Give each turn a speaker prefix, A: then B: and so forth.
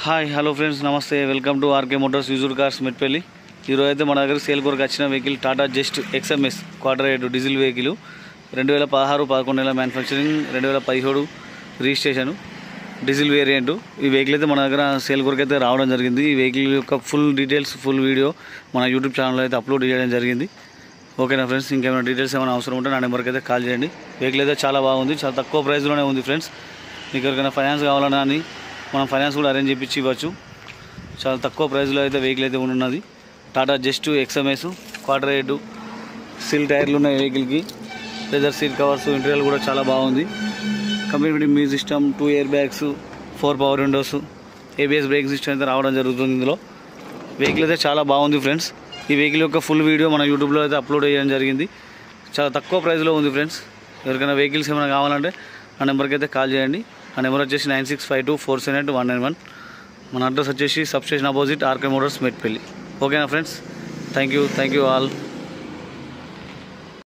A: Hi hello friends, నమస్తే. Welcome to RK Motors used cars Metpalli. ఈరోజు అయితే మన దగ్గర సేల్ కొరకు వచ్చిన vehicle Tata Zest XMS quarter 8 diesel vehicle 2016 11 నెల మ్యానుఫ్యాక్చరింగ్, 2017 రిజిస్ట్రేషన్ డీజిల్ వేరియంట్. ఈ వెహికల్ అయితే మన దగ్గర సేల్ కొరకు అయితే రావడం జరిగింది. ఈ వెహికల్ యొక్క ఫుల్ డీటెయిల్స్, ఫుల్ వీడియో మన యూట్యూబ్ ఛానల్లో అయితే అప్లోడ్ చేయడం జరిగింది. ఓకేనా ఫ్రెండ్స్, ఇంకేమైనా డీటెయిల్స్ ఏమైనా అవసరం ఉంటే నా నెంబర్కి అయితే కాల్ చేయండి. వెహికల్ అయితే చాలా బాగుంది, చాలా తక్కువ ప్రైస్లోనే ఉంది ఫ్రెండ్స్. మీకు ఎవరికైనా ఫైనాన్స్ కావాలన్నా అని మనం ఫైనాన్స్ కూడా అరేంజ్ చేయించి ఇవ్వచ్చు. చాలా తక్కువ ప్రైస్లో అయితే వెహికల్ అయితే ఉన్నది. Tata Zest XMS quarter 8 seal టైర్లు ఉన్నాయి వెహికల్కి. లెదర్ సీట్ కవర్స్, ఇంటీరియర్ కూడా చాలా బాగుంది. Company music system, 2 air bags, 4 power Windows, ABS break system అయితే రావడం జరుగుతుంది. ఇందులో వెహికల్ అయితే చాలా బాగుంది ఫ్రెండ్స్. ఈ వెహికల్ యొక్క ఫుల్ వీడియో మన యూట్యూబ్లో అయితే అప్లోడ్ చేయడం జరిగింది. చాలా తక్కువ ప్రైస్లో ఉంది ఫ్రెండ్స్. ఎవరికైనా వెహికల్స్ ఏమైనా కావాలంటే ఆ నెంబర్కి అయితే కాల్ చేయండి. ఆ నెంబర్ వచ్చేసి 9652478191. మన అడ్రస్ వచ్చేసి substation opposite RK Motors Metpalli. ఓకేనా ఫ్రెండ్స్, థ్యాంక్ యూ ఆల్.